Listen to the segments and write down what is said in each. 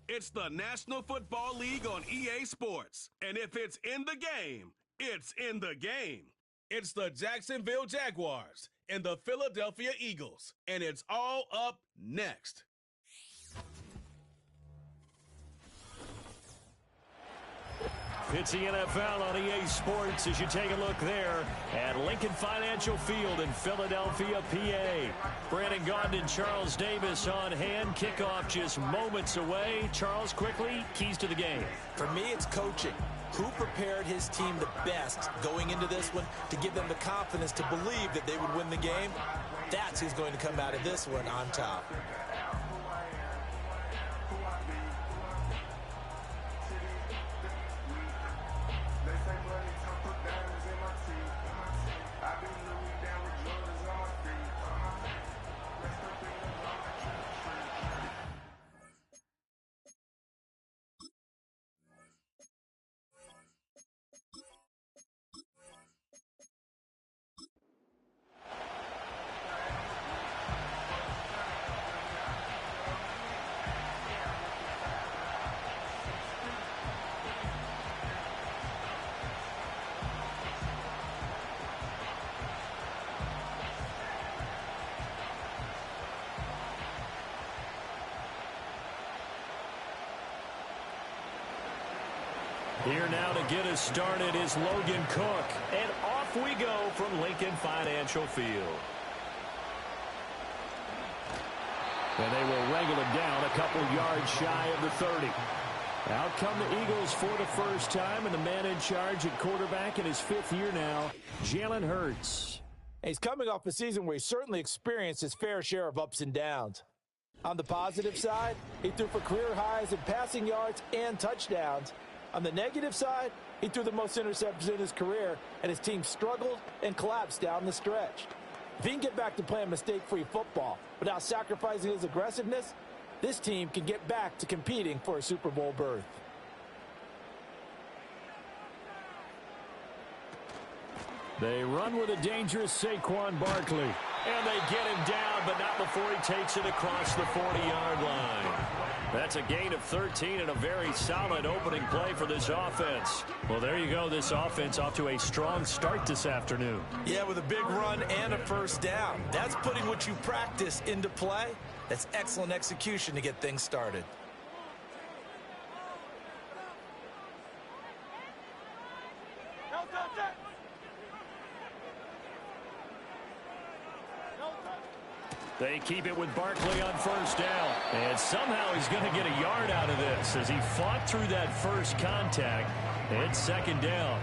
It's the National Football League on EA Sports. And if it's in the game, it's in the game. It's the Jacksonville Jaguars and the Philadelphia Eagles. And it's all up next. It's the NFL on EA Sports as you take a look there at Lincoln Financial Field in Philadelphia, PA. Brandon Gaudin and Charles Davis on hand. Kickoff just moments away. Charles, quickly, keys to the game. For me, it's coaching. Who prepared his team the best going into this one to give them the confidence to believe that they would win the game? That's who's going to come out of this one on top. Here now to get us started is Logan Cook. And off we go from Lincoln Financial Field. And they will wrangle him down a couple yards shy of the 30. Out come the Eagles for the first time, and the man in charge at quarterback in his 5th year now, Jalen Hurts. He's coming off a season where he certainly experienced his fair share of ups and downs. On the positive side, he threw for career highs in passing yards and touchdowns. On the negative side, he threw the most interceptions in his career, and his team struggled and collapsed down the stretch. If he can get back to playing mistake-free football without sacrificing his aggressiveness, this team can get back to competing for a Super Bowl berth. They run with a dangerous Saquon Barkley. And they get him down, but not before he takes it across the 40-yard line. That's a gain of 13 and a very solid opening play for this offense. Well, there you go. This offense off to a strong start this afternoon. Yeah, with a big run and a first down. That's putting what you practice into play. That's excellent execution to get things started. They keep it with Barkley on first down. And somehow he's going to get a yard out of this as he fought through that first contact. It's second down.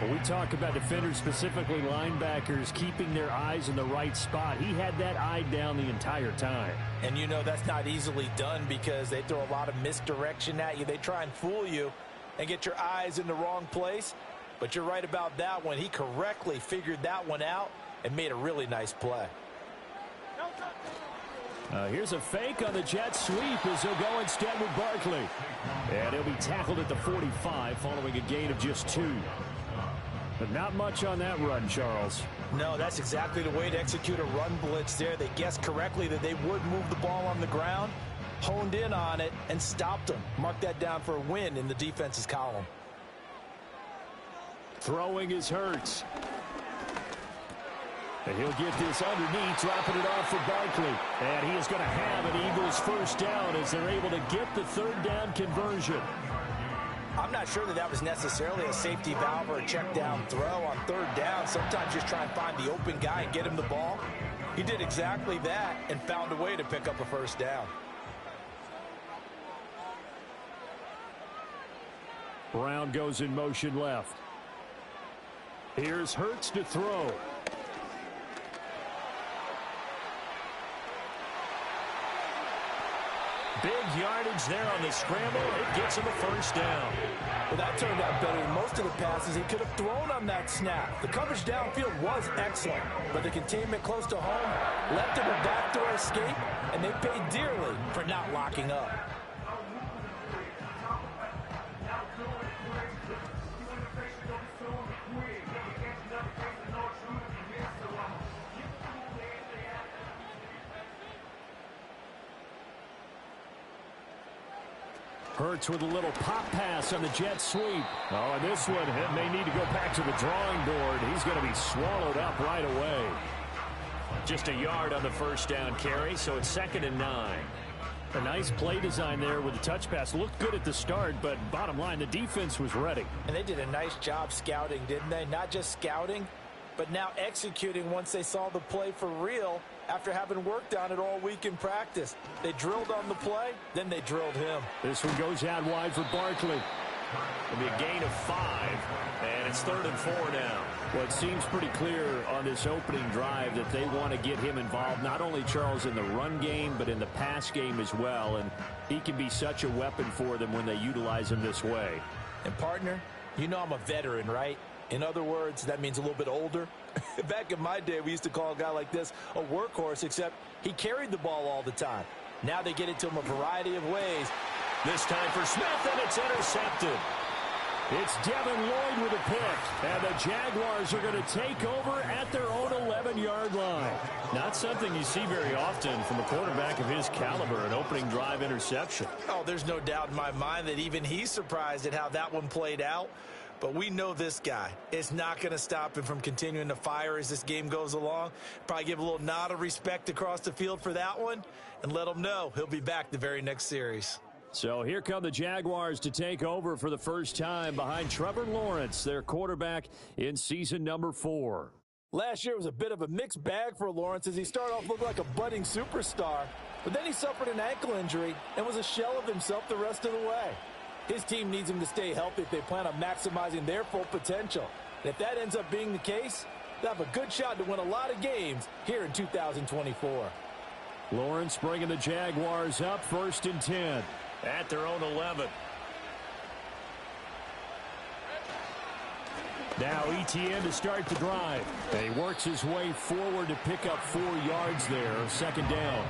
When we talk about defenders, specifically linebackers, keeping their eyes in the right spot, he had that eye down the entire time. And you know that's not easily done because they throw a lot of misdirection at you. They try and fool you and get your eyes in the wrong place. But you're right about that one. He correctly figured that one out and made a really nice play. Here's a fake on the jet sweep as he'll go instead with Barkley. And he'll be tackled at the 45 following a gain of just 2. But not much on that run, Charles. No, that's exactly the way to execute a run blitz there. They guessed correctly that they would move the ball on the ground, honed in on it, and stopped them. Mark that down for a win in the defense's column. Throwing is Hurts. And he'll get this underneath, dropping it off for Barkley. And he is going to have an Eagles first down as they're able to get the third down conversion. I'm not sure that that was necessarily a safety valve or a check down throw on third down. Sometimes just try and find the open guy and get him the ball. He did exactly that and found a way to pick up a first down. Brown goes in motion left. Here's Hurts to throw. Big yardage there on the scramble. It gets him a first down. Well, that turned out better than most of the passes he could have thrown on that snap. The coverage downfield was excellent, but the containment close to home left him a backdoor escape, and they paid dearly for not locking up. Hurts with a little pop pass on the jet sweep. Oh, and this one may need to go back to the drawing board. He's going to be swallowed up right away. Just a yard on the first down carry, so it's 2nd and 9. A nice play design there with the touch pass. Looked good at the start, but bottom line, the defense was ready. And they did a nice job scouting, didn't they? Not just scouting, but now executing once they saw the play for real after having worked on it all week in practice. They drilled on the play, then they drilled him. This one goes out wide for Barkley. It'll be a gain of 5, and it's 3rd and 4 now. Well, it seems pretty clear on this opening drive that they want to get him involved, not only, Charles, in the run game, but in the pass game as well. And he can be such a weapon for them when they utilize him this way. And, partner, you know I'm a veteran, right? In other words, that means a little bit older. Back in my day, we used to call a guy like this a workhorse, except he carried the ball all the time. Now they get it to him a variety of ways. This time for Smith, and it's intercepted. It's Devin Lloyd with a pick, and the Jaguars are going to take over at their own 11-yard line. Not something you see very often from a quarterback of his caliber, an opening drive interception. Oh, there's no doubt in my mind that even he's surprised at how that one played out. But we know this guy is not going to stop him from continuing to fire as this game goes along. Probably give a little nod of respect across the field for that one and let him know he'll be back the very next series. So here come the Jaguars to take over for the first time behind Trevor Lawrence, their quarterback in season number 4. Last year was a bit of a mixed bag for Lawrence as he started off looking like a budding superstar. But then he suffered an ankle injury and was a shell of himself the rest of the way. His team needs him to stay healthy if they plan on maximizing their full potential. And if that ends up being the case, they'll have a good shot to win a lot of games here in 2024. Lawrence bringing the Jaguars up 1st and 10 at their own 11. Now Etienne to start the drive. And he works his way forward to pick up 4 yards there, 2nd down.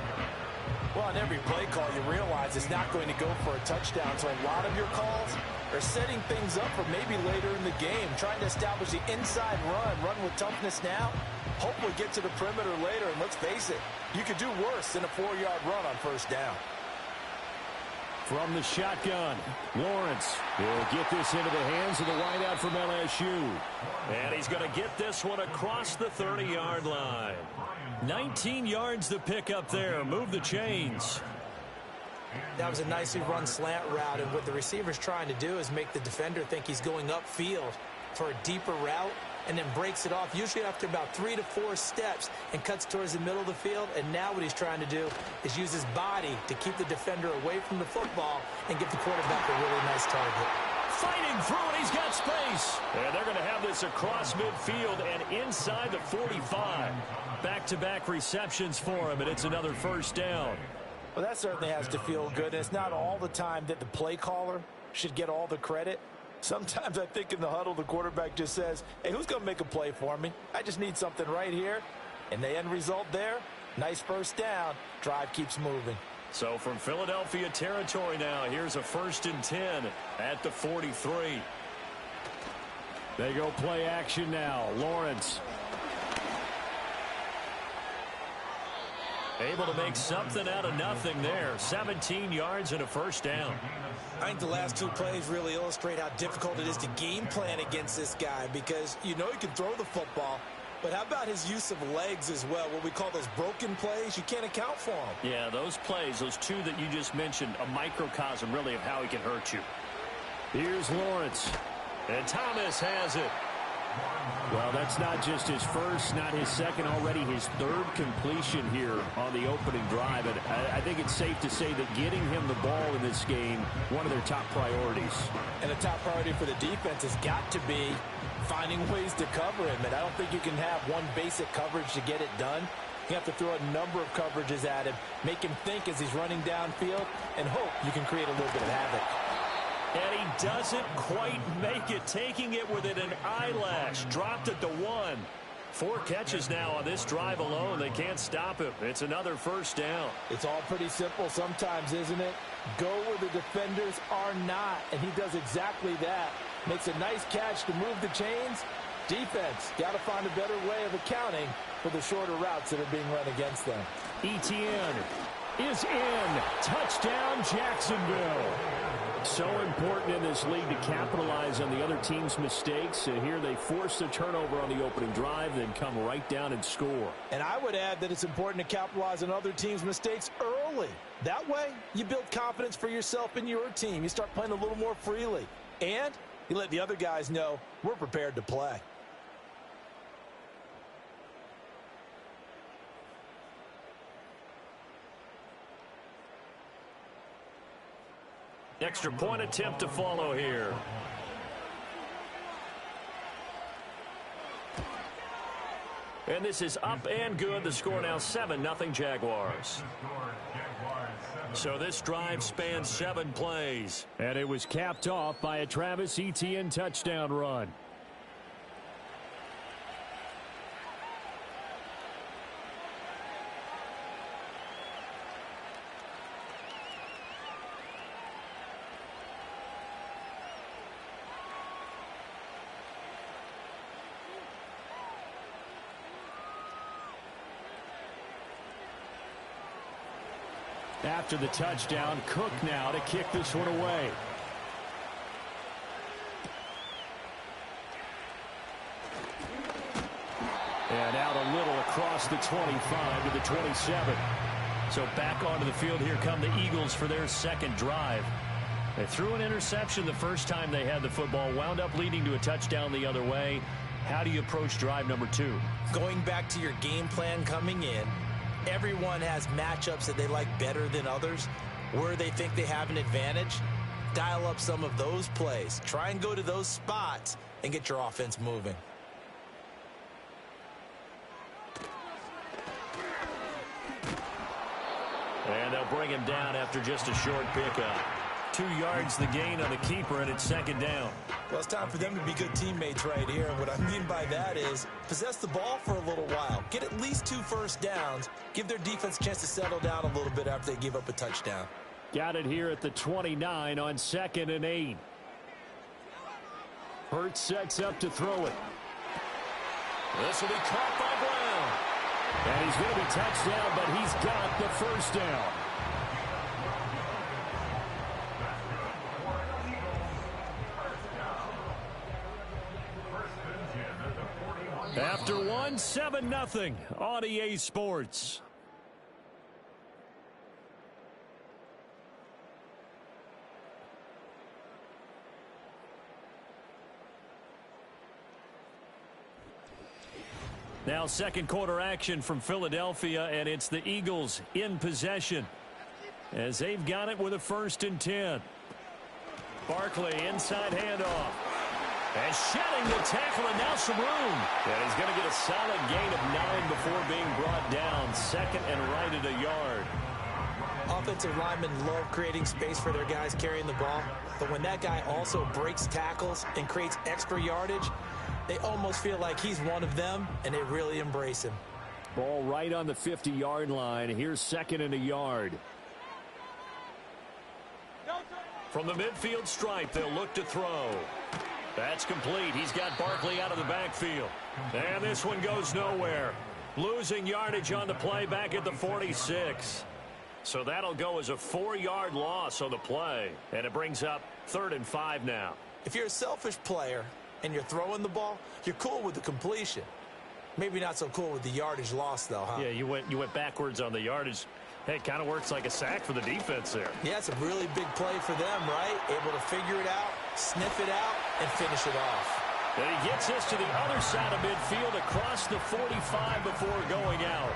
Well, on every play call, you realize it's not going to go for a touchdown. So a lot of your calls are setting things up for maybe later in the game, trying to establish the inside run with toughness now, hopefully get to the perimeter later. And let's face it, you could do worse than a 4-yard run on 1st down. From the shotgun, Lawrence will get this into the hands of the wideout from LSU. And he's going to get this one across the 30-yard line. 19 yards to pick up there. Move the chains. That was a nicely run slant route, and what the receiver's trying to do is make the defender think he's going upfield for a deeper route, and then breaks it off, usually after about 3 to 4 steps, and cuts towards the middle of the field. And now what he's trying to do is use his body to keep the defender away from the football and give the quarterback a really nice target. Fighting through it, he's got space. And they're going to have this across midfield and inside the 45. Back-to-back receptions for him, and it's another 1st down. Well, that certainly has to feel good. It's not all the time that the play caller should get all the credit. Sometimes I think in the huddle, the quarterback just says, hey, who's going to make a play for me? I just need something right here. And the end result there, nice 1st down. Drive keeps moving. So from Philadelphia territory now, here's a 1st and 10 at the 43. They go play action now. Lawrence able to make something out of nothing there. 17 yards and a 1st down. I think the last 2 plays really illustrate how difficult it is to game plan against this guy, because you know he can throw the football, but how about his use of legs as well? What we call those broken plays, you can't account for them. Yeah, those plays, those 2 that you just mentioned, a microcosm really of how he can hurt you. Here's Lawrence, and Thomas has it. Well, that's not just his first, not his second, already his 3rd completion here on the opening drive. And I think it's safe to say that getting him the ball in this game, one of their top priorities. And the top priority for the defense has got to be finding ways to cover him. And I don't think you can have one basic coverage to get it done. You have to throw a number of coverages at him, make him think as he's running downfield, and hope you can create a little bit of havoc. And he doesn't quite make it, taking it within an eyelash. Dropped at the 1. 4 catches now on this drive alone. They can't stop him. It's another 1st down. It's all pretty simple sometimes, isn't it? Go where the defenders are not, and he does exactly that. Makes a nice catch to move the chains. Defense, got to find a better way of accounting for the shorter routes that are being run against them. Etienne is in. Touchdown, Jacksonville. So important in this league to capitalize on the other team's mistakes. Here they force the turnover on the opening drive, then come right down and score. And I would add that it's important to capitalize on other teams' mistakes early. That way, you build confidence for yourself and your team. You start playing a little more freely. And you let the other guys know we're prepared to play. Extra point attempt to follow here. And this is up and good. The score now 7-0 Jaguars. So this drive spans 7 plays. And it was capped off by a Travis Etienne touchdown run. After the touchdown, Cook now to kick this one away. And out a little across the 25 to the 27. So back onto the field, here come the Eagles for their second drive. They threw an interception the first time they had the football, wound up leading to a touchdown the other way. How do you approach drive number 2? Going back to your game plan coming in, everyone has matchups that they like better than others, where they think they have an advantage. Dial up some of those plays. Try and go to those spots and get your offense moving. And they'll bring him down after just a short pickup. 2 yards the gain on the keeper, and it's second down. Well, it's time for them to be good teammates right here. And what I mean by that is possess the ball for a little while. Get at least 2 first downs. Give their defense a chance to settle down a little bit after they give up a touchdown. Got it here at the 29 on 2nd and 8. Hurts sets up to throw it. This will be caught by Brown. And he's going to be touched down, but he's got the first down. After 1, 7-0 on EA Sports. Now second quarter action from Philadelphia, and it's the Eagles in possession as they've got it with a 1st and 10. Barkley inside handoff. And shedding the tackle, and now some room. And he's going to get a solid gain of 9 before being brought down. 2nd and right at a yard. Offensive linemen love creating space for their guys carrying the ball. But when that guy also breaks tackles and creates extra yardage, they almost feel like he's one of them, and they really embrace him. Ball right on the 50-yard line. Here's 2nd and a yard. From the midfield stripe, they'll look to throw. That's complete. He's got Barkley out of the backfield. And this one goes nowhere. Losing yardage on the play back at the 46. So that'll go as a 4-yard loss on the play. And it brings up 3rd and 5 now. If you're a selfish player and you're throwing the ball, you're cool with the completion. Maybe not so cool with the yardage loss, though, huh? Yeah, you went backwards on the yardage. Hey, it kind of works like a sack for the defense there. Yeah, it's a really big play for them, right? Able to figure it out, sniff it out, and finish it off. And he gets this to the other side of midfield across the 45 before going out.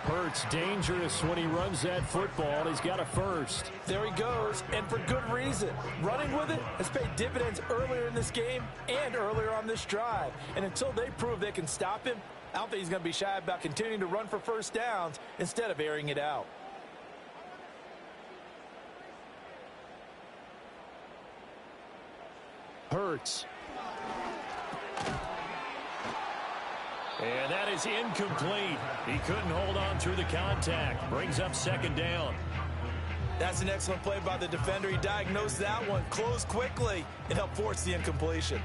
Hurts dangerous when he runs that football. He's got a 1st. There he goes, and for good reason. Running with it has paid dividends earlier in this game and earlier on this drive. And until they prove they can stop him, I don't think he's going to be shy about continuing to run for first downs instead of airing it out. Hurts. And that is incomplete. He couldn't hold on through the contact. Brings up 2nd down. That's an excellent play by the defender. He diagnosed that one, closed quickly, and helped force the incompletion.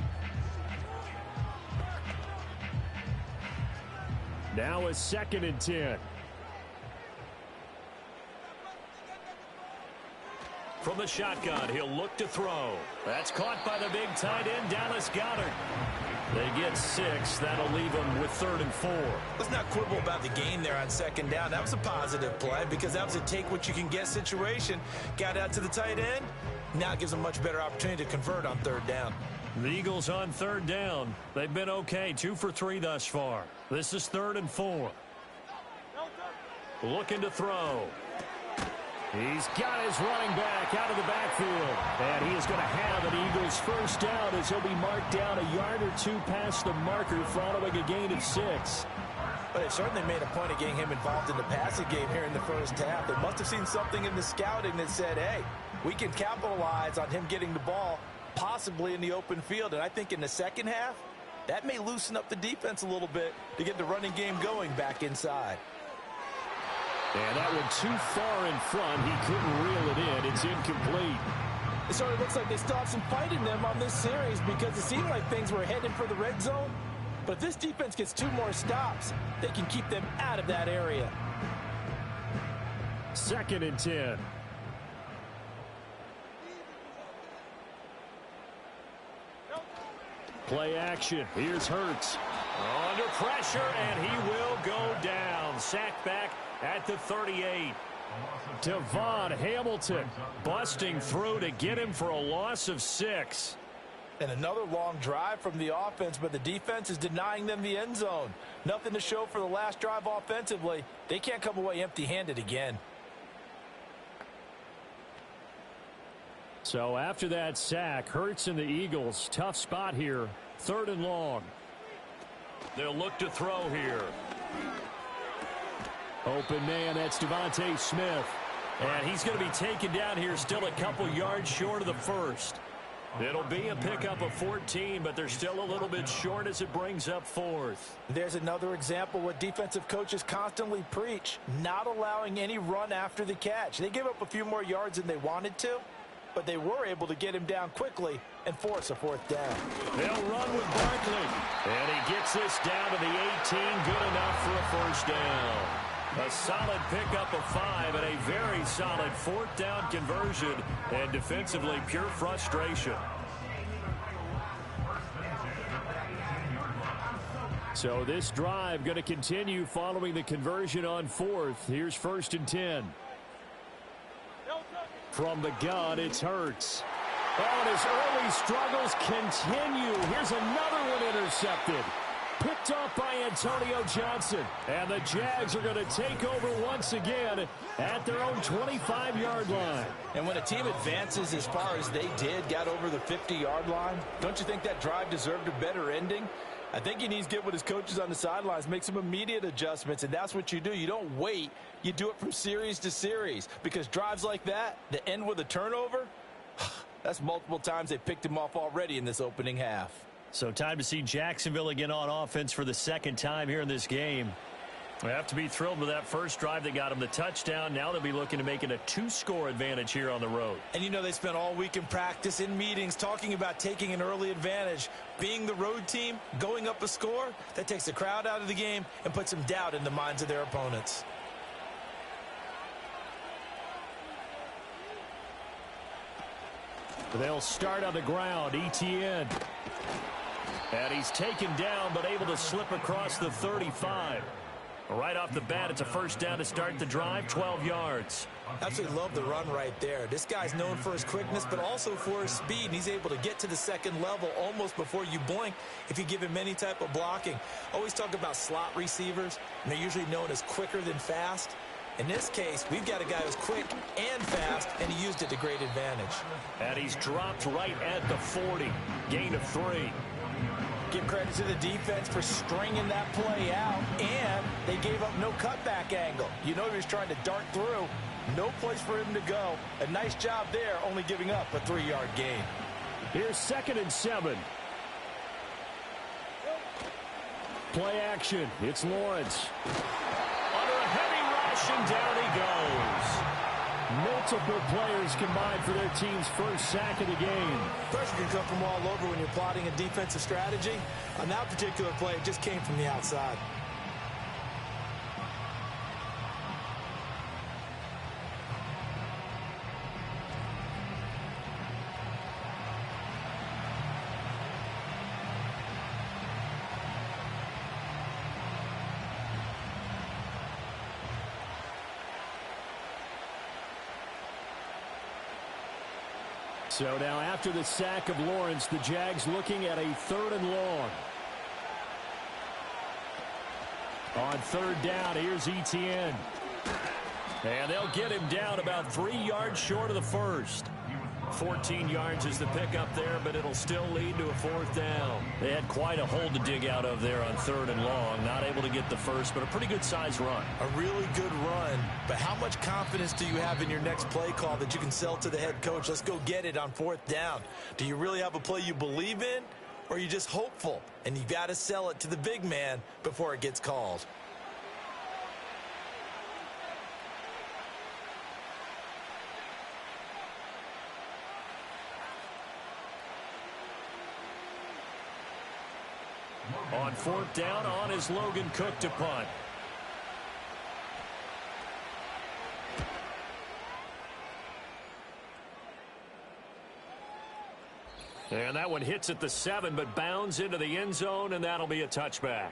Now a 2nd and 10. from the shotgun. He'll look to throw. That's caught by the big tight end, Dallas Goedert. They get 6. That'll leave them with 3rd and 4. Let's not quibble about the gain there on 2nd down. That was a positive play because that was a take-what-you-can-get situation. Got out to the tight end. Now it gives them a much better opportunity to convert on 3rd down. The Eagles on 3rd down. They've been okay, 2 for 3 thus far. This is 3rd and 4. Looking to throw. He's got his running back out of the backfield. And he is going to have an Eagles first down as he'll be marked down a yard or 2 past the marker following a gain of 6. But they certainly made a point of getting him involved in the passing game here in the first half. They must have seen something in the scouting that said, hey, we can capitalize on him getting the ball possibly in the open field. And I think in the second half, that may loosen up the defense a little bit to get the running game going back inside. And that one too far in front. He couldn't reel it in. It's incomplete. It sort of looks like they still have some fight in them on this series because it seemed like things were headed for the red zone. But if this defense gets 2 more stops, they can keep them out of that area. 2nd and 10. Play action. Here's Hurts. Under pressure, and he will go down. Sacked back at the 38. Devon Hamilton busting through to get him for a loss of 6. And another long drive from the offense, but the defense is denying them the end zone. Nothing to show for the last drive offensively. They can't come away empty-handed again. So after that sack, Hurts and the Eagles, tough spot here. 3rd and long. They'll look to throw here. Open man, that's Devontae Smith. And he's going to be taken down here still a couple yards short of the first. It'll be a pickup of 14, but they're still a little bit short as it brings up 4th. There's another example what defensive coaches constantly preach, not allowing any run after the catch. They gave up a few more yards than they wanted to, but they were able to get him down quickly and force a 4th down. They'll run with Barkley. And he gets this down to the 18. Good enough for a first down. A solid pickup of 5 and a very solid 4th down conversion. And defensively, pure frustration. So this drive going to continue following the conversion on 4th. Here's 1st and 10. From the gun, it's Hurts. Oh, and his early struggles continue. Here's another one intercepted. Picked off by Antonio Johnson. And the Jags are going to take over once again at their own 25-yard line. And when a team advances as far as they did, got over the 50-yard line, don't you think that drive deserved a better ending? I think he needs to get with his coaches on the sidelines, make some immediate adjustments, and that's what you do. You don't wait. You do it from series to series because drives like that end with a turnover, that's multiple times they picked him off already in this opening half. So time to see Jacksonville again on offense for the 2nd time here in this game. They have to be thrilled with that first drive that got them the touchdown. Now they'll be looking to make it a 2-score advantage here on the road. And you know they spent all week in practice, in meetings, talking about taking an early advantage. Being the road team, going up a score, that takes the crowd out of the game and puts some doubt in the minds of their opponents. They'll start on the ground. Etienne. And he's taken down but able to slip across the 35. Right off the bat, it's a first down to start the drive, 12 yards. Absolutely love the run right there. This guy's known for his quickness, but also for his speed. And he's able to get to the second level almost before you blink if you give him any type of blocking. Always talk about slot receivers, and they're usually known as quicker than fast. In this case, we've got a guy who's quick and fast, and he used it to great advantage. And he's dropped right at the 40. Gain of 3. Give credit to the defense for stringing that play out, and they gave up no cutback angle. You know he was trying to dart through. No place for him to go. A nice job there, only giving up a 3-yard gain. Here's 2nd and 7. Play action. It's Lawrence. Under a heavy rush, and down he goes. Multiple players combined for their team's first sack of the game. Pressure can come from all over when you're plotting a defensive strategy. On that particular play, it just came from the outside. So now after the sack of Lawrence, the Jags looking at a 3rd and long. On 3rd down, here's Etienne. And they'll get him down about 3 yards short of the first. 14 yards is the pickup there, but it'll still lead to a 4th down. They had quite a hole to dig out of there on 3rd and long. Not able to get the first, but a pretty good-sized run. A really good run, but how much confidence do you have in your next play call that you can sell to the head coach? Let's go get it on 4th down. Do you really have a play you believe in, or are you just hopeful? And you got to sell it to the big man before it gets called. On 4th down, on is Logan Cook to punt. And that one hits at the 7, but bounds into the end zone, and that'll be a touchback.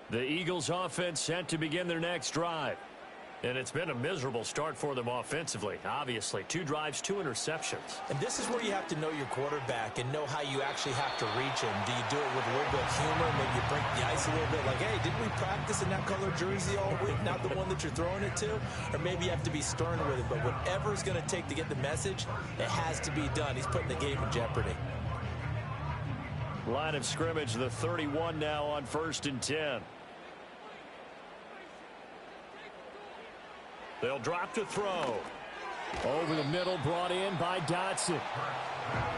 The Eagles offense set to begin their next drive. And it's been a miserable start for them offensively, obviously. 2 drives, 2 interceptions. And this is where you have to know your quarterback and know how you actually have to reach him. Do you do it with a little bit of humor? Maybe you break the ice a little bit like, hey, didn't we practice in that color jersey all week? Not the one that you're throwing it to? Or maybe you have to be stern with it. But whatever it's going to take to get the message, it has to be done. He's putting the game in jeopardy. Line of scrimmage, the 31 now on 1st and 10. They'll drop to throw. Over the middle, brought in by Dotson.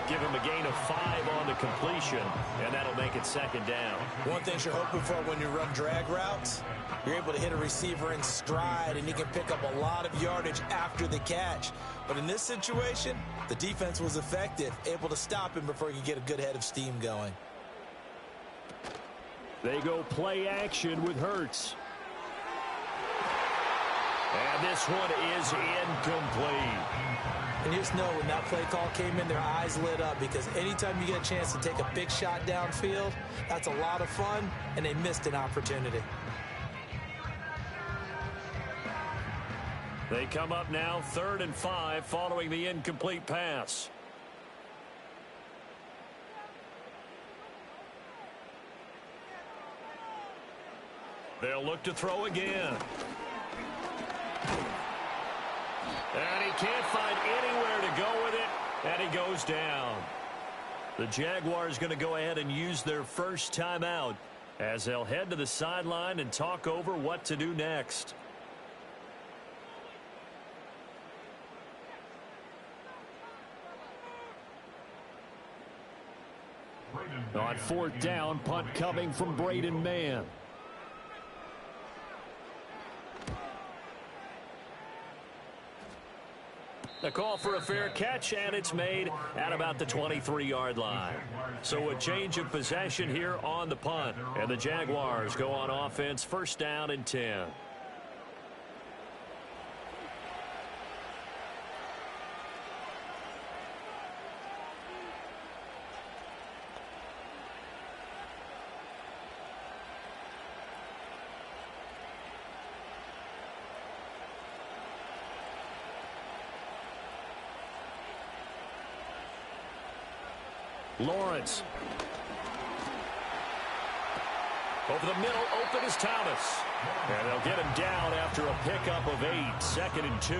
Give him a gain of 5 on the completion, and that'll make it 2nd down. One thing you're hoping for when you run drag routes, you're able to hit a receiver in stride, and he can pick up a lot of yardage after the catch. But in this situation, the defense was effective, able to stop him before he could get a good head of steam going. They go play action with Hurts. And this one is incomplete. And you just know when that play call came in, their eyes lit up, because anytime you get a chance to take a big shot downfield, that's a lot of fun, and they missed an opportunity. They come up now 3rd and 5 following the incomplete pass. They'll look to throw again. And he can't find anywhere to go with it, and he goes down. The Jaguars going to go ahead and use their first timeout as they'll head to the sideline and talk over what to do next. On 4th down, punt coming from Braden Mann. The call for a fair catch, and it's made at about the 23-yard line. So a change of possession here on the punt. And the Jaguars go on offense, 1st down and 10. Lawrence. Over the middle, open is Thomas. And they'll get him down after a pickup of 8, 2nd and 2.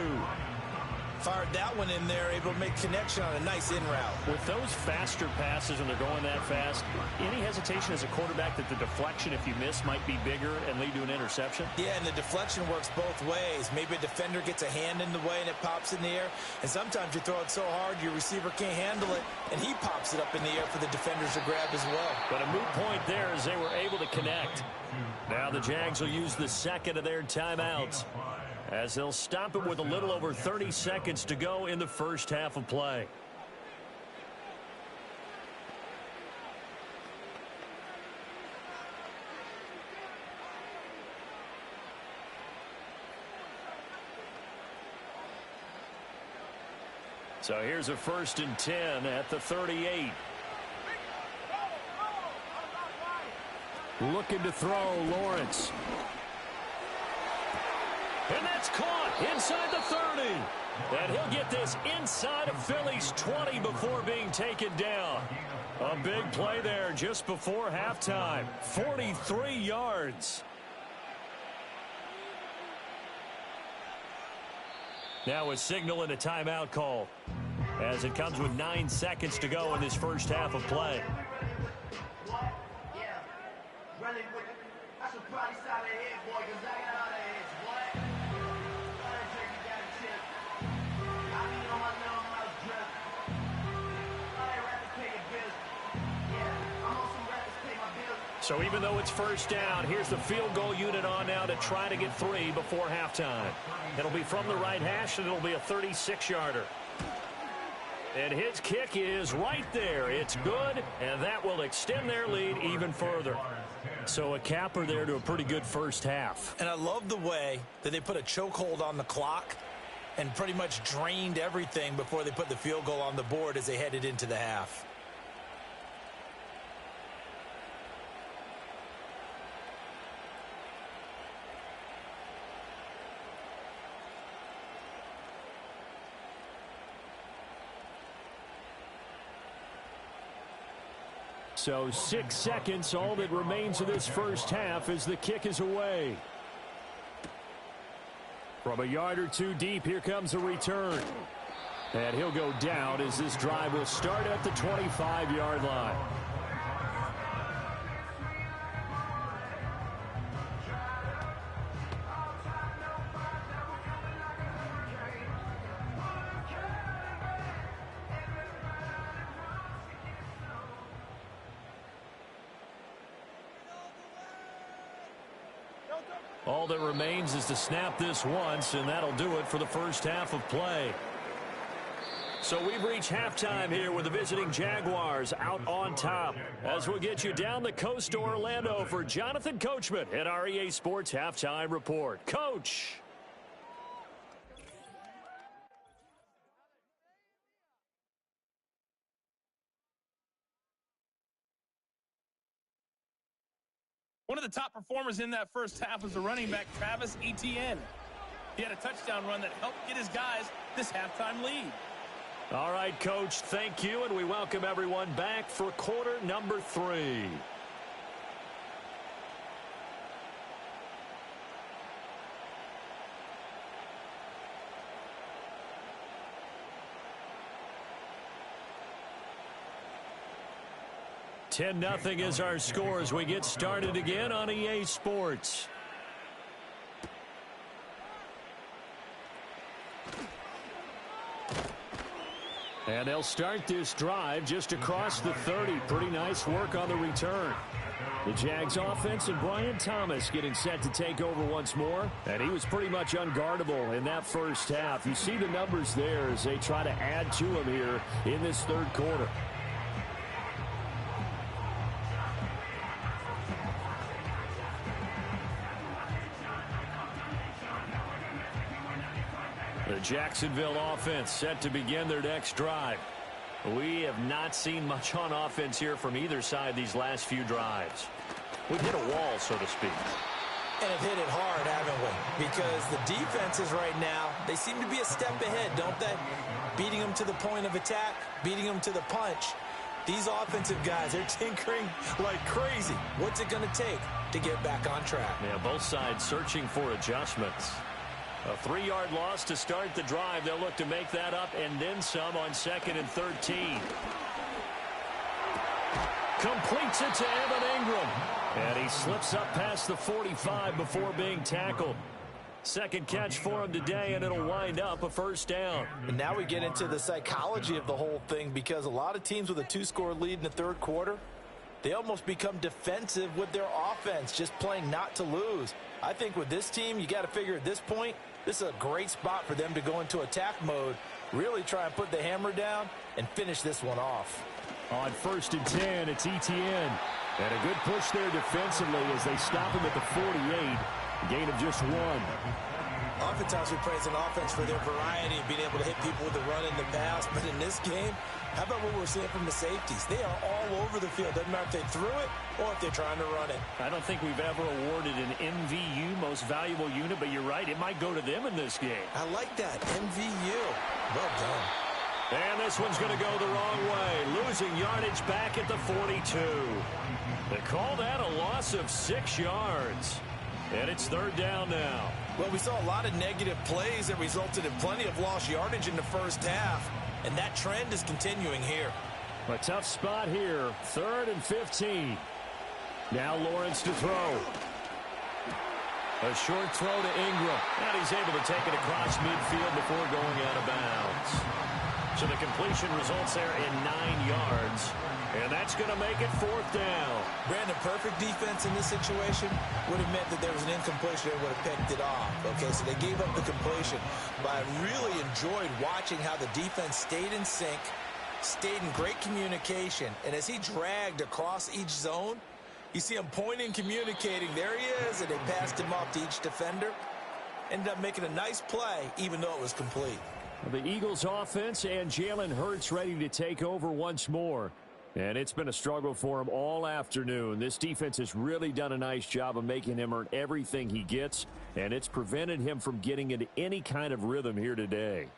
Fired that one in there, able to make connection on a nice in route. With those faster passes and they're going that fast, any hesitation as a quarterback that the deflection, if you miss, might be bigger and lead to an interception? Yeah, and the deflection works both ways. Maybe a defender gets a hand in the way and it pops in the air. And sometimes you throw it so hard your receiver can't handle it, and he pops it up in the air for the defenders to grab as well. But a moot point there as they were able to connect. Now the Jags will use the 2nd of their timeouts, as they'll stop it with a little over 30 seconds to go in the first half of play. So here's a 1st and 10 at the 38. Looking to throw, Lawrence. And that's caught inside the 30. And he'll get this inside of Philly's 20 before being taken down. A big play there just before halftime. 43 yards. Now a signal and a timeout call, as it comes with 9 seconds to go in this first half of play. So even though it's first down, here's the field goal unit on now to try to get 3 before halftime. It'll be from the right hash, and it'll be a 36-yarder. And his kick is right there. It's good, and that will extend their lead even further. So a capper there to a pretty good first half. And I love the way that they put a chokehold on the clock and pretty much drained everything before they put the field goal on the board as they headed into the half. So 6 seconds, all that remains of this first half as the kick is away. From a yard or two deep, here comes a return. And he'll go down as this drive will start at the 25-yard line. All that remains is to snap this once, and that'll do it for the first half of play. So we've reached halftime here with the visiting Jaguars out on top. As we'll get you down the coast to Orlando for Jonathan Coachman at our EA Sports Halftime Report. Coach! One of the top performers in that first half was the running back, Travis Etienne. He had a touchdown run that helped get his guys this halftime lead. All right, Coach, thank you, and we welcome everyone back for quarter number 3. $10-0 is our score as we get started again on EA Sports. And they'll start this drive just across the 30. Pretty nice work on the return. The Jags offense and Brian Thomas getting set to take over once more. And he was pretty much unguardable in that first half. You see the numbers there as they try to add to him here in this third quarter. The Jacksonville offense set to begin their next drive. We have not seen much on offense here from either side these last few drives. We've hit a wall, so to speak. And have hit it hard, haven't we? Because the defenses right now, they seem to be a step ahead, don't they? Beating them to the point of attack, beating them to the punch. These offensive guys, they're tinkering like crazy. What's it going to take to get back on track? Yeah, both sides searching for adjustments. A 3-yard loss to start the drive. They'll look to make that up and then some on 2nd and 13. Completes it to Evan Ingram. And he slips up past the 45 before being tackled. Second catch for him today, and it'll wind up a first down. And now we get into the psychology of the whole thing, because a lot of teams with a 2-score lead in the third quarter, they almost become defensive with their offense, just playing not to lose. I think with this team, you got to figure at this point, this is a great spot for them to go into attack mode, really try and put the hammer down and finish this one off. On 1st and 10, it's Etienne. And a good push there defensively as they stop him at the 48. A gain of just 1. Oftentimes we praise an offense for their variety of being able to hit people with the run and the pass. But in this game, how about what we're seeing from the safeties? They are all over the field. Doesn't matter if they threw it or if they're trying to run it. I don't think we've ever awarded an MVU, most valuable unit, but you're right. It might go to them in this game. I like that. MVU. Well done. And this one's going to go the wrong way. Losing yardage back at the 42. They call that a loss of 6 yards. And it's third down now. Well, we saw a lot of negative plays that resulted in plenty of lost yardage in the first half. And that trend is continuing here. A tough spot here. 3rd and 15. Now Lawrence to throw. A short throw to Ingram. And he's able to take it across midfield before going out of bounds. So the completion results there in 9 yards. And that's going to make it 4th down. Brandon, perfect defense in this situation would have meant that there was an incompletion and would have picked it off. Okay, so they gave up the completion. But I really enjoyed watching how the defense stayed in sync, stayed in great communication. And as he dragged across each zone, you see him pointing, communicating. There he is, and they passed him off to each defender. Ended up making a nice play, even though it was complete. The Eagles offense and Jalen Hurts ready to take over once more. And it's been a struggle for him all afternoon. This defense has really done a nice job of making him earn everything he gets, and it's prevented him from getting into any kind of rhythm here today.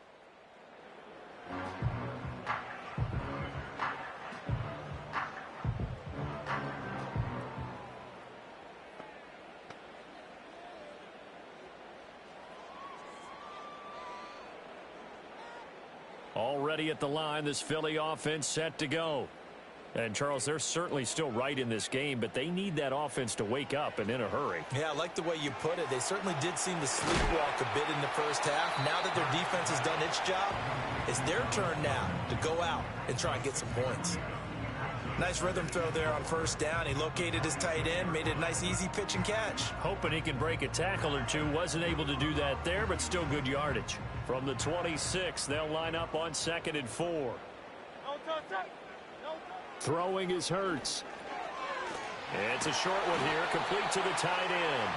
Already at the line, this Philly offense set to go. And, Charles, they're certainly still right in this game, but they need that offense to wake up and in a hurry. Yeah, I like the way you put it. They certainly did seem to sleepwalk a bit in the first half. Now that their defense has done its job, it's their turn now to go out and try and get some points. Nice rhythm throw there on 1st down. He located his tight end, made it a nice easy pitch and catch. Hoping he can break a tackle or two. Wasn't able to do that there, but still good yardage. From the 26, they'll line up on 2nd and 4. Throwing is Hurts. It's a short one here, complete to the tight end.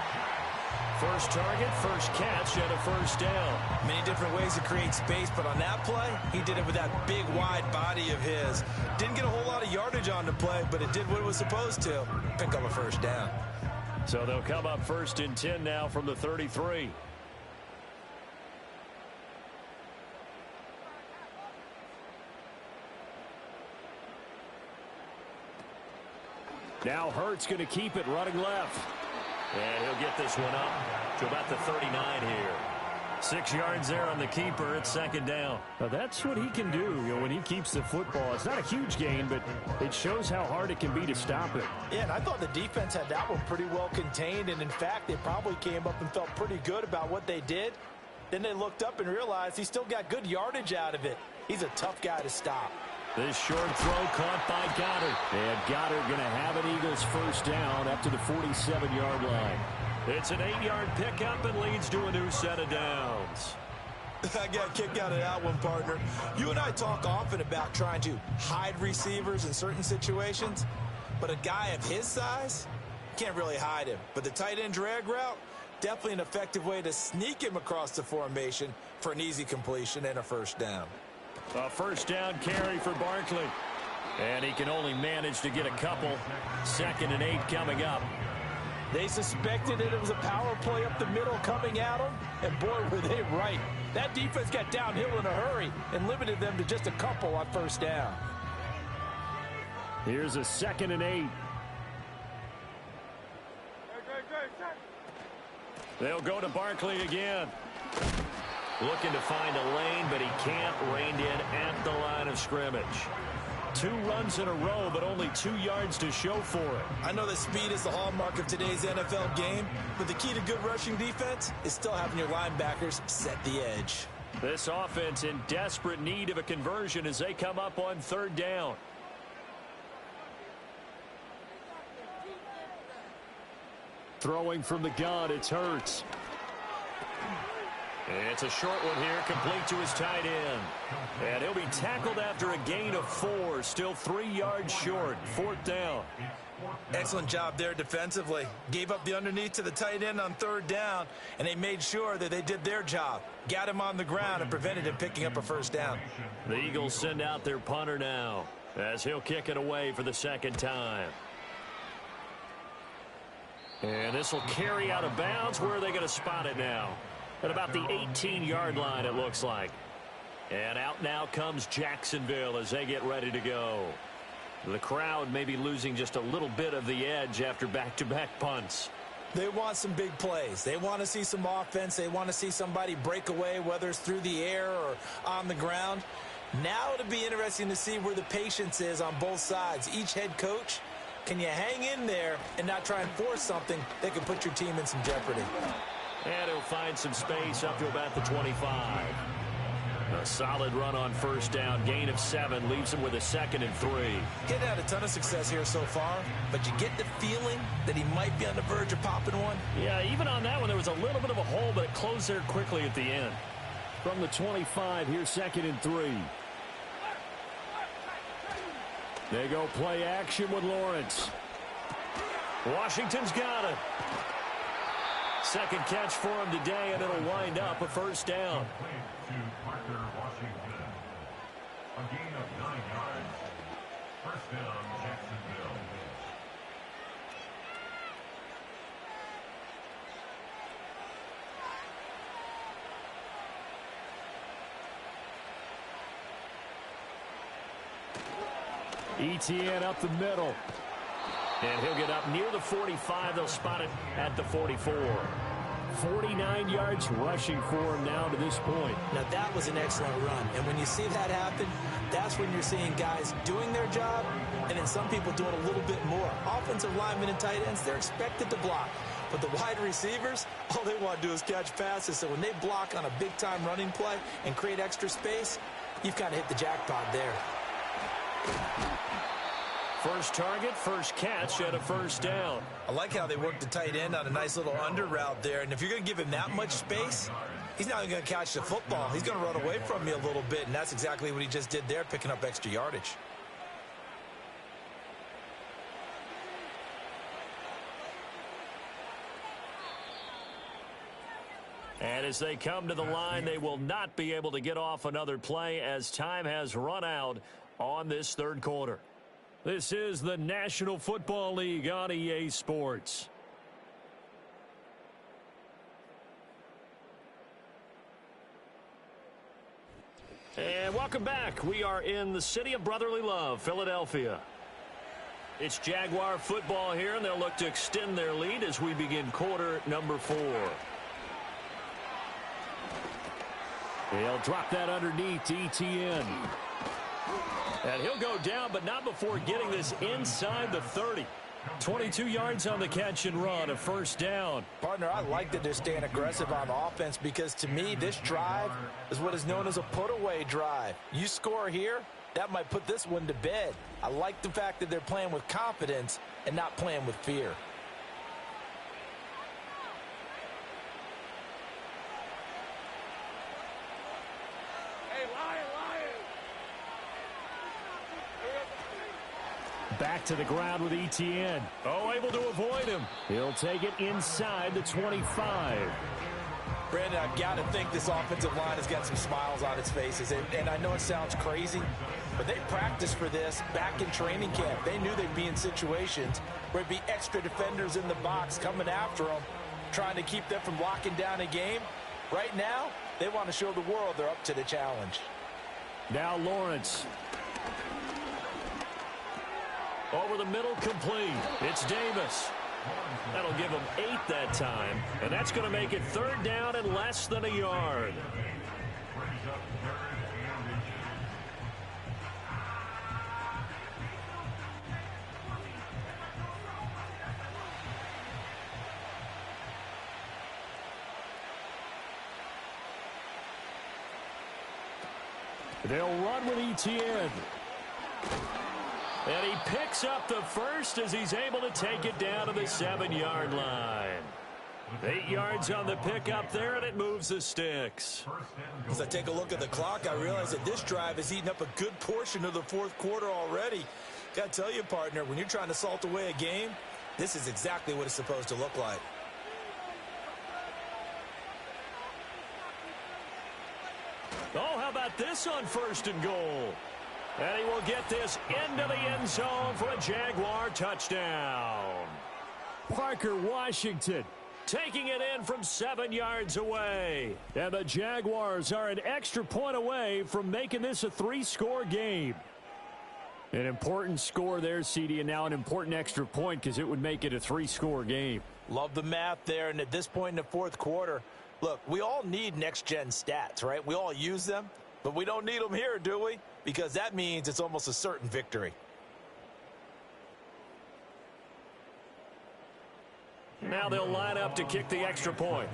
First target, first catch, and a 1st down. Many different ways to create space, but on that play, he did it with that big, wide body of his. Didn't get a whole lot of yardage on the play, but it did what it was supposed to. Pick up a 1st down. So they'll come up 1st and 10 now from the 33. Now Hurts going to keep it running left. And he'll get this one up to about the 39 here. 6 yards there on the keeper. It's 2nd down. Now that's what he can do, when he keeps the football. It's not a huge gain, but it shows how hard it can be to stop it. Yeah, and I thought the defense had that one pretty well contained. And, in fact, they probably came up and felt pretty good about what they did. Then they looked up and realized he still got good yardage out of it. He's a tough guy to stop. This short throw caught by Goddard. And Goddard going to have an Eagles 1st down up to the 47-yard line. It's an 8-yard pickup and leads to a new set of downs. I got a kick out of that one, partner. You and I talk often about trying to hide receivers in certain situations, but a guy of his size can't really hide him. But the tight end drag route, definitely an effective way to sneak him across the formation for an easy completion and a 1st down. A 1st down carry for Barkley. And he can only manage to get a couple. 2nd and 8 coming up. They suspected that it was a power play up the middle coming at them, and boy, were they right. That defense got downhill in a hurry and limited them to just a couple on 1st down. Here's a 2nd and 8. They'll go to Barkley again. Looking to find a lane, but he can't. Reined in at the line of scrimmage. 2 runs in a row, but only 2 yards to show for it. I know that speed is the hallmark of today's NFL game, but the key to good rushing defense is still having your linebackers set the edge. This offense in desperate need of a conversion as they come up on 3rd down. Throwing from the gun, it's Hurts. It's a short one here, complete to his tight end. And he'll be tackled after a gain of 4, still 3 yards short, 4th down. Excellent job there defensively. Gave up the underneath to the tight end on 3rd down, and they made sure that they did their job. Got him on the ground and prevented him picking up a 1st down. The Eagles send out their punter now, as he'll kick it away for the 2nd time. And this will carry out of bounds. Where are they going to spot it now? At about the 18-yard line, it looks like. And out now comes Jacksonville as they get ready to go. The crowd may be losing just a little bit of the edge after back-to-back punts. They want some big plays. They want to see some offense. They want to see somebody break away, whether it's through the air or on the ground. Now it'll be interesting to see where the patience is on both sides. Each head coach, can you hang in there and not try and force something that can put your team in some jeopardy? And he'll find some space up to about the 25. A solid run on 1st down. Gain of 7 leaves him with a 2nd and 3. He's had a ton of success here so far, but you get the feeling that he might be on the verge of popping one. Yeah, even on that one, there was a little bit of a hole, but it closed there quickly at the end. From the 25, here's 2nd and 3. They go play action with Lawrence. Washington's got it. 2nd catch for him today, and it'll wind up a 1st down. A gain of 9 yards. 1st down, Jacksonville. ETN up the middle. And he'll get up near the 45. They'll spot it at the 44. 49 yards rushing for him now to this point. Now, that was an excellent run. And when you see that happen, that's when you're seeing guys doing their job and then some people doing a little bit more. Offensive linemen and tight ends, they're expected to block. But the wide receivers, all they want to do is catch passes. So when they block on a big-time running play and create extra space, you've kind of hit the jackpot there. First target, first catch, and a 1st down. I like how they worked the tight end on a nice little under route there. And if you're going to give him that much space, he's not even going to catch the football. He's going to run away from you a little bit, and that's exactly what he just did there, picking up extra yardage. And as they come to the line, they will not be able to get off another play as time has run out on this 3rd quarter. This is the National Football League on EA Sports. And welcome back. We are in the city of brotherly love, Philadelphia. It's Jaguar football here, and they'll look to extend their lead as we begin quarter number 4. He'll drop that underneath to ETN. And he'll go down, but not before getting this inside the 30. 22 yards on the catch and run, a 1st down. Partner, I like that they're staying aggressive on offense because, to me, this drive is what is known as a put-away drive. You score here, that might put this one to bed. I like the fact that they're playing with confidence and not playing with fear. Back to the ground with ETN. Oh, able to avoid him. He'll take it inside the 25. Brandon, I've got to think this offensive line has got some smiles on its faces. And I know it sounds crazy, but they practiced for this back in training camp. They knew they'd be in situations where it'd be extra defenders in the box coming after them, trying to keep them from locking down a game. Right now, they want to show the world they're up to the challenge. Now Lawrence. Over the middle, complete. It's Davis. That'll give him 8 that time, and that's going to make it 3rd down and less than a yard. They'll run with ETN. And he picks up the 1st as he's able to take it down to the 7-yard line. 8 yards on the pickup there, and it moves the sticks. As I take a look at the clock, I realize that this drive has eaten up a good portion of the fourth quarter already. Got to tell you, partner, when you're trying to salt away a game, this is exactly what it's supposed to look like. Oh, how about this on 1st and goal? And he will get this into the end zone for a Jaguar touchdown. Parker Washington taking it in from 7 yards away. And the Jaguars are an extra point away from making this a 3-score game. An important score there, CD, and now an important extra point because it would make it a 3-score game. Love the math there, and at this point in the fourth quarter, look, we all need next-gen stats, right? We all use them, but we don't need them here, do we? Because that means it's almost a certain victory. Now they'll line up to kick the extra point.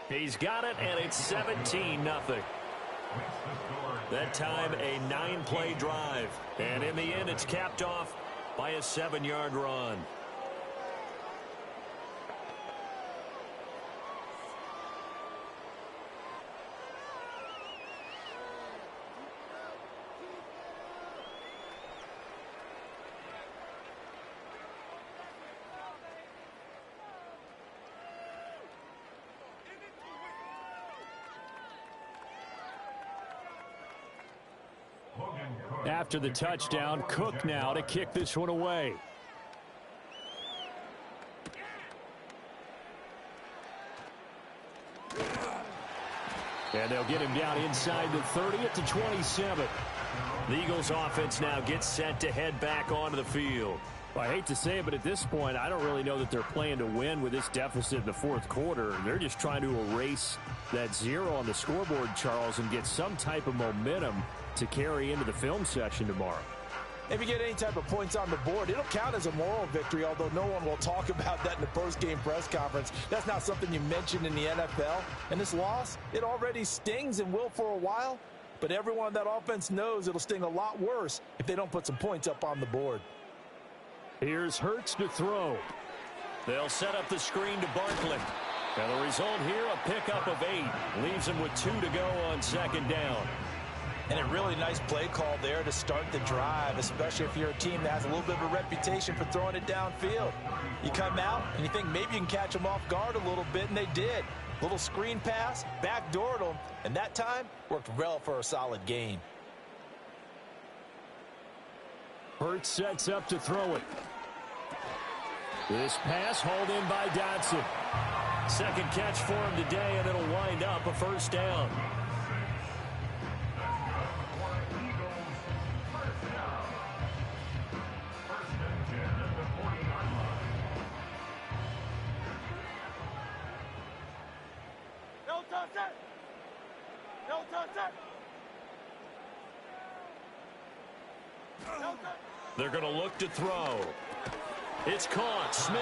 He's got it, and it's 17-0. That time, a 9-play drive. And in the end, it's capped off by a 7-yard run. After the touchdown, Cook now to kick this one away. And they'll get him down inside the 30 at the 27. The Eagles offense now gets set to head back onto the field. Well, I hate to say it, but at this point, I don't really know that they're playing to win with this deficit in the fourth quarter. They're just trying to erase that 0 on the scoreboard, Charles, and get some type of momentum to carry into the film session tomorrow. If you get any type of points on the board, it'll count as a moral victory, although no one will talk about that in the post-game press conference. That's not something you mentioned in the NFL. And this loss, it already stings and will for a while, but everyone on that offense knows it'll sting a lot worse if they don't put some points up on the board. Here's Hurts to throw. They'll set up the screen to Barkley. And the result here, a pickup of 8. Leaves him with 2 to go on 2nd down. And a really nice play call there to start the drive, especially if you're a team that has a little bit of a reputation for throwing it downfield. You come out and you think maybe you can catch them off guard a little bit, and they did. Little screen pass, backdoored them, and that time worked well for a solid gain. Hurts sets up to throw it. This pass hauled in by Dotson. Second catch for him today, and it'll wind up a 1st down. They're going to look to throw. It's caught. Smith.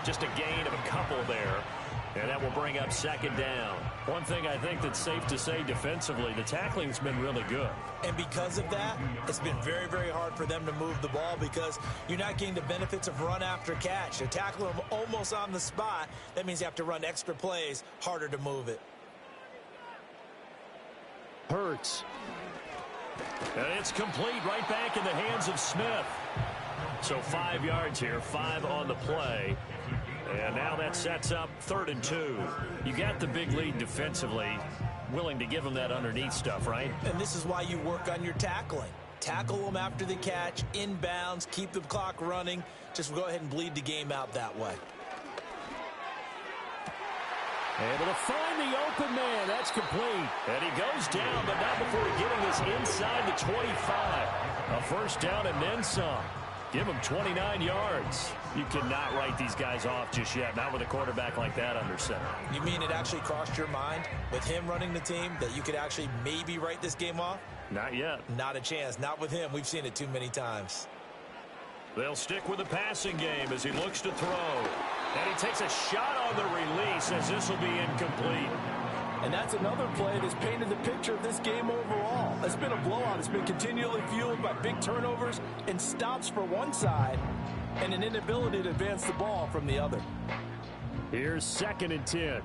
Just a gain of a couple there. And that will bring up 2nd down. One thing I think that's safe to say defensively, the tackling's been really good. And because of that, it's been very, very hard for them to move the ball because you're not getting the benefits of run after catch. You're tackling them almost on the spot. That means you have to run extra plays, harder to move it. Hurts. And it's complete right back in the hands of Smith. So 5 yards here, 5 on the play. And now that sets up 3rd and 2. You got the big lead defensively, willing to give them that underneath stuff, right? And this is why you work on your tackling. Tackle them after the catch, inbounds, keep the clock running. Just go ahead and bleed the game out that way. Able to find the open man. That's complete. And he goes down, but not before getting this inside the 25. A 1st down and then some. Give him 29 yards. You cannot write these guys off just yet, not with a quarterback like that under center. You mean it actually crossed your mind with him running the team that you could actually maybe write this game off? Not yet. Not a chance. Not with him. We've seen it too many times. They'll stick with the passing game as he looks to throw. And he takes a shot on the release as this will be incomplete. And that's another play that's painted the picture of this game overall. It's been a blowout. It's been continually fueled by big turnovers and stops for one side and an inability to advance the ball from the other. Here's 2nd and 10.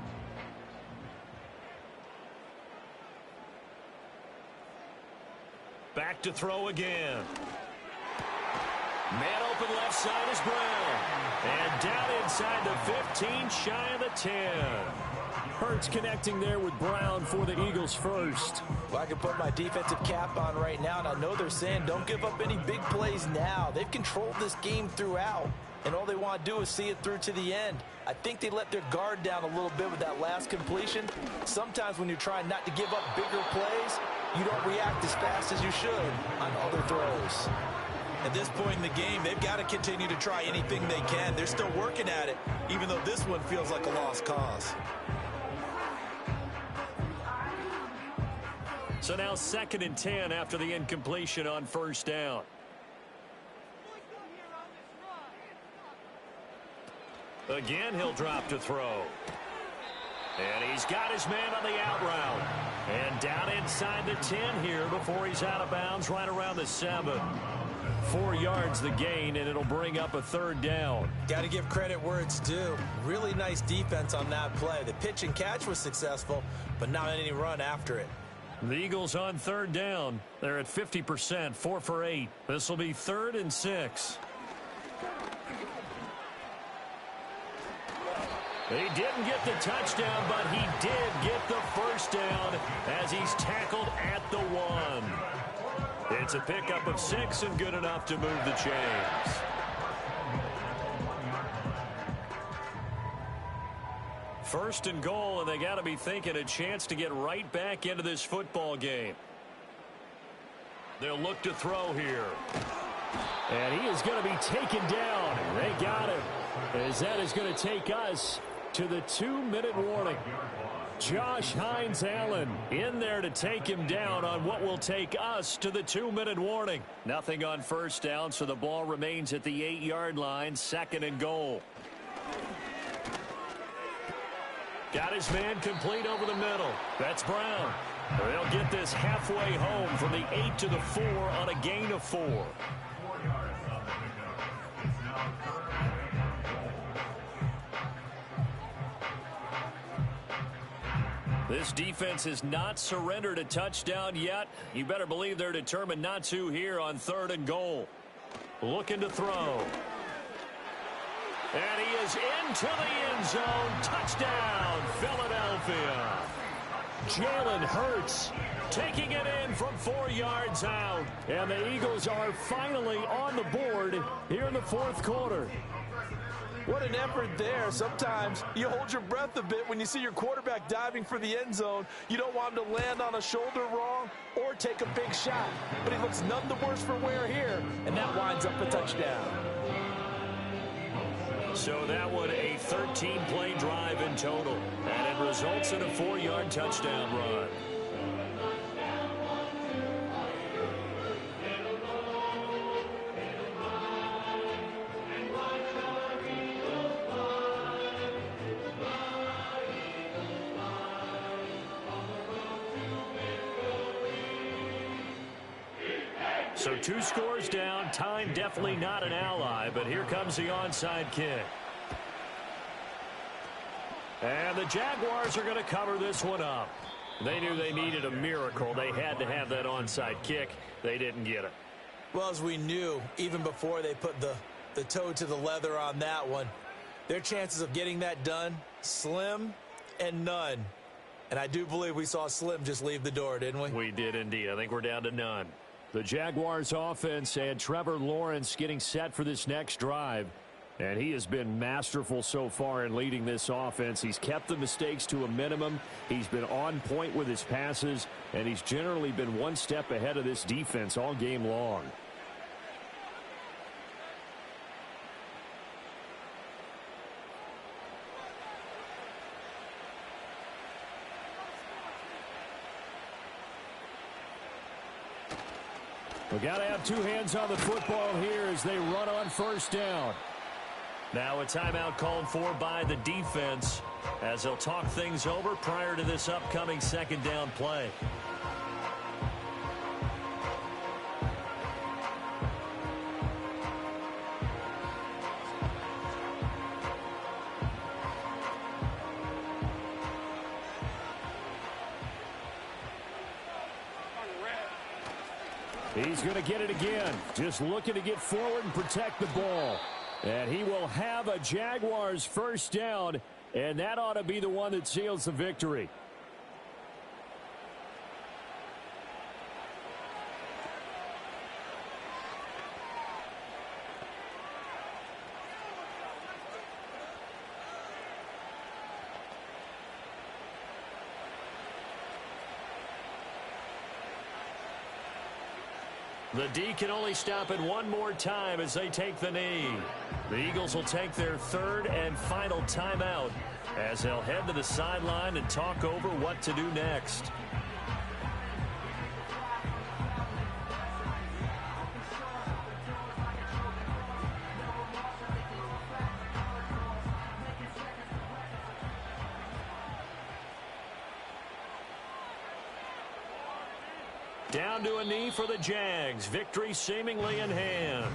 Back to throw again. Man open left side is Brown. And down inside the 15, shy of the 10. Hurts connecting there with Brown for the Eagles first. Well, I can put my defensive cap on right now, and I know they're saying don't give up any big plays now. They've controlled this game throughout, and all they want to do is see it through to the end. I think they let their guard down a little bit with that last completion. Sometimes when you're trying not to give up bigger plays, you don't react as fast as you should on other throws. At this point in the game, they've got to continue to try anything they can. They're still working at it, even though this one feels like a lost cause. So now 2nd and 10 after the incompletion on 1st down. Again, he'll drop to throw. And he's got his man on the out route. And down inside the 10 here before he's out of bounds right around the 7. 4 yards the gain, and it'll bring up a 3rd down. Got to give credit where it's due. Really nice defense on that play. The pitch and catch was successful, but not any run after it. The Eagles on 3rd down. They're at 50%, 4 for 8. This will be 3rd and 6. He didn't get the touchdown, but he did get the 1st down as he's tackled at the 1. It's a pickup of 6 and good enough to move the chains. First and goal, and they got to be thinking a chance to get right back into this football game. They'll look to throw here. And he is going to be taken down. They got him. As that is going to take us to the 2-minute warning. Josh Hines-Allen in there to take him down on what will take us to the 2-minute warning. Nothing on 1st down, so the ball remains at the 8-yard line, 2nd and goal. Got his man complete over the middle. That's Brown. They'll get this halfway home from the 8 to the 4 on a gain of 4. This defense has not surrendered a touchdown yet. You better believe they're determined not to here on 3rd and goal. Looking to throw. And he is into the end zone. Touchdown, Philadelphia. Jalen Hurts taking it in from 4 yards out. And the Eagles are finally on the board here in the 4th quarter. What an effort there. Sometimes you hold your breath a bit when you see your quarterback diving for the end zone. You don't want him to land on a shoulder wrong or take a big shot. But he looks none the worse for wear here, and that winds up a touchdown. So that one a 13-play drive in total, and it results in a 4-yard touchdown run. So 2 scores down, time definitely not an ally, but here comes the onside kick. And the Jaguars are going to cover this one up. They knew they needed a miracle. They had to have that onside kick. They didn't get it. Well, as we knew, even before they put the toe to the leather on that one, their chances of getting that done, slim and none. And I do believe we saw Slim just leave the door, didn't we? We did indeed. I think we're down to none. The Jaguars offense and Trevor Lawrence getting set for this next drive. And he has been masterful so far in leading this offense. He's kept the mistakes to a minimum. He's been on point with his passes. And he's generally been one step ahead of this defense all game long. We got to have 2 hands on the football here as they run on 1st down. Now a timeout called for by the defense. as they'll talk things over prior to this upcoming second down play. He's going to get it again. Just looking to get forward and protect the ball. And he will have a Jaguars first down, and that ought to be the one that seals the victory. The D can only stop it one more time as they take the knee. The Eagles will take their third and final timeout as they'll head to the sideline and talk over what to do next. Down to a knee for the Jags. Victory seemingly in hand.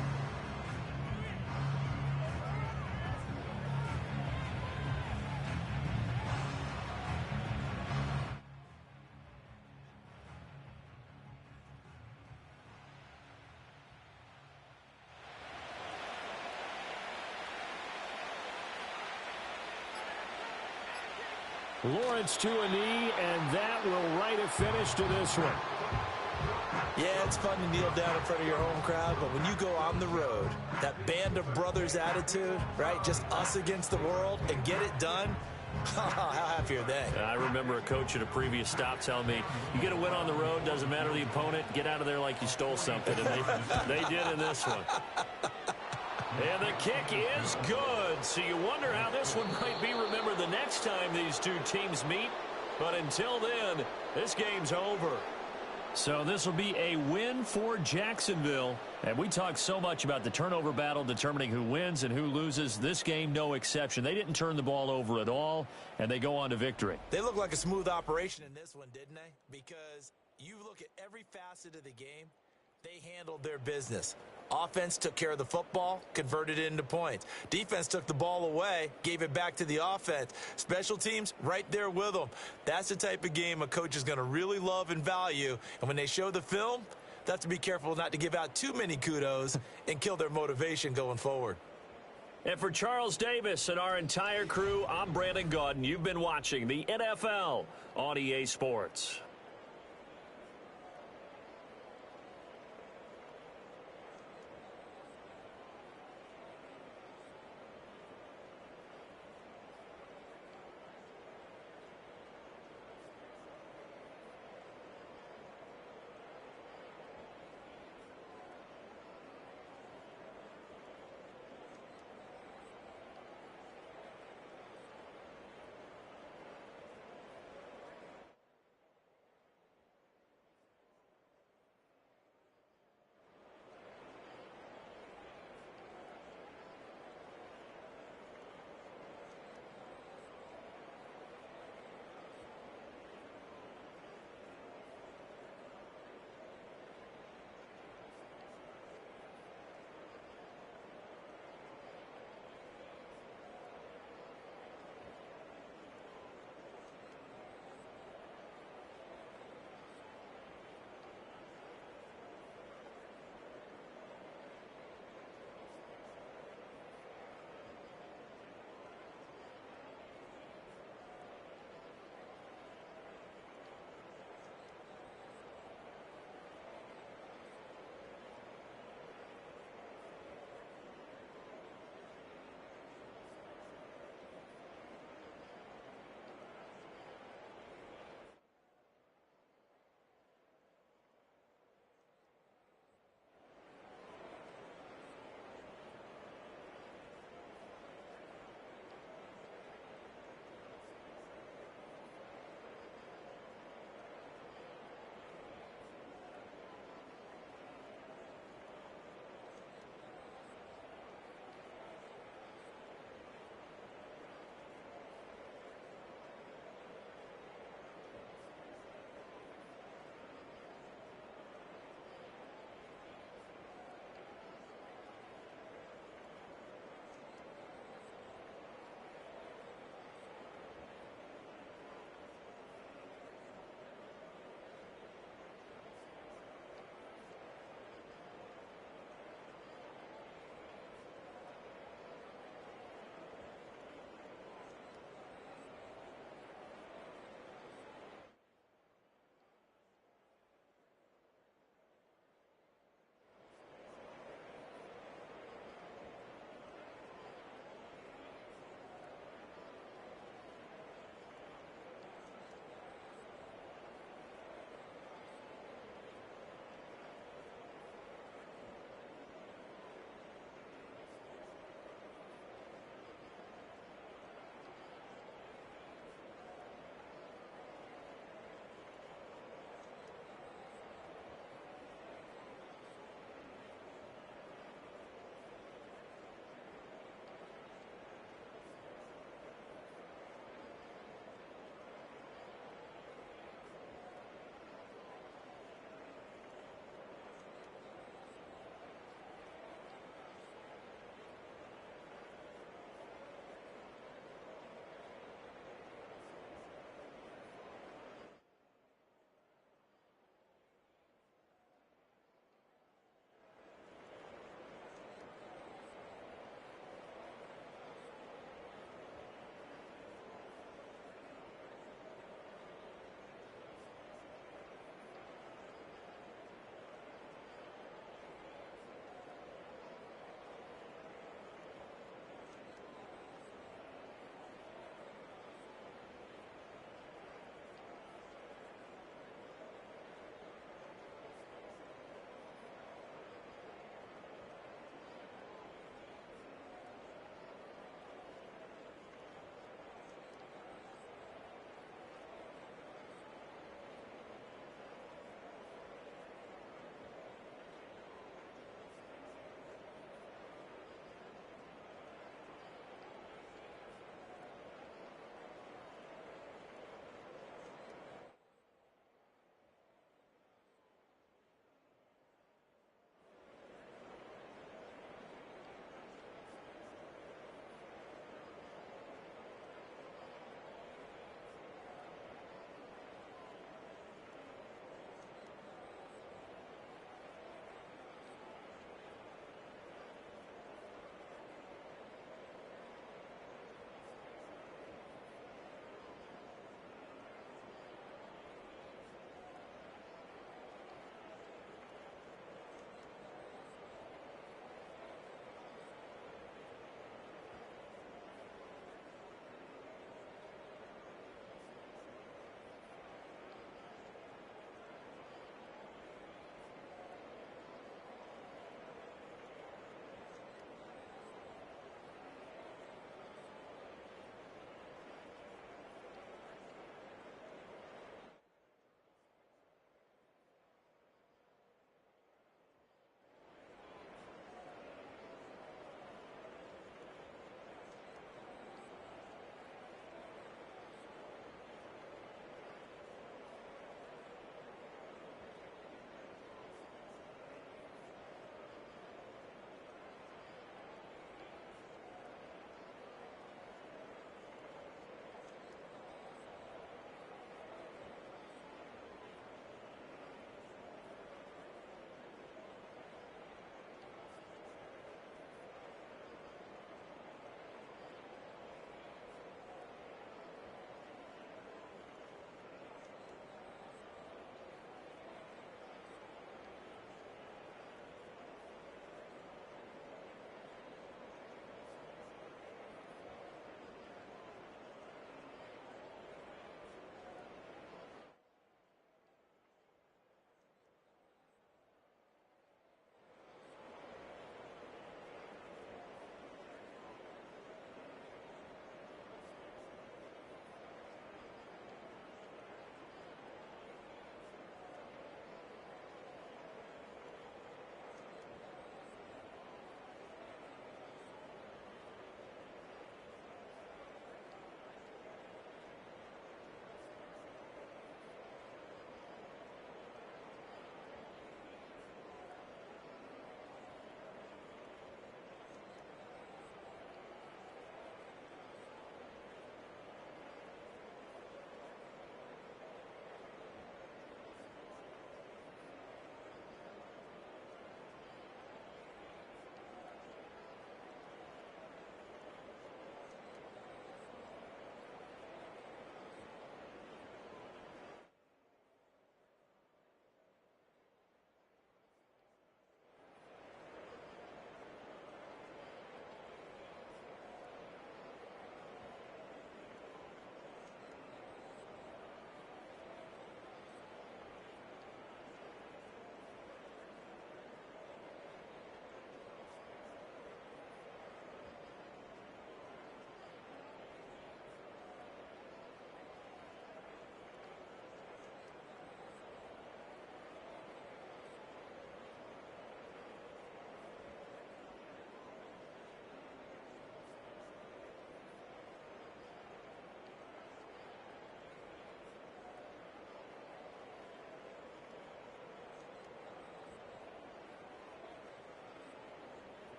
Lawrence to a knee, and that will write a finish to this one. Yeah, it's fun to kneel down in front of your home crowd, but when you go on the road, that band of brothers attitude, right, just us against the world, and get it done, how happy are they? I remember a coach at a previous stop telling me, you get a win on the road, doesn't matter the opponent, get out of there like you stole something, and they did in this one. And the kick is good, so you wonder how this one might be remembered the next time these two teams meet, but until then, this game's over. So this will be a win for Jacksonville. And we talked so much about the turnover battle determining who wins and who loses. This game, no exception. They didn't turn the ball over at all, and they go on to victory. They look like a smooth operation in this one, didn't they? Because you look at every facet of the game, they handled their business. Offense took care of the football, converted it into points. Defense took the ball away, gave it back to the offense. Special teams, right there with them. That's the type of game a coach is going to really love and value. And when they show the film, they have to be careful not to give out too many kudos and kill their motivation going forward. And for Charles Davis and our entire crew, I'm Brandon Gaudin. You've been watching the NFL on EA Sports.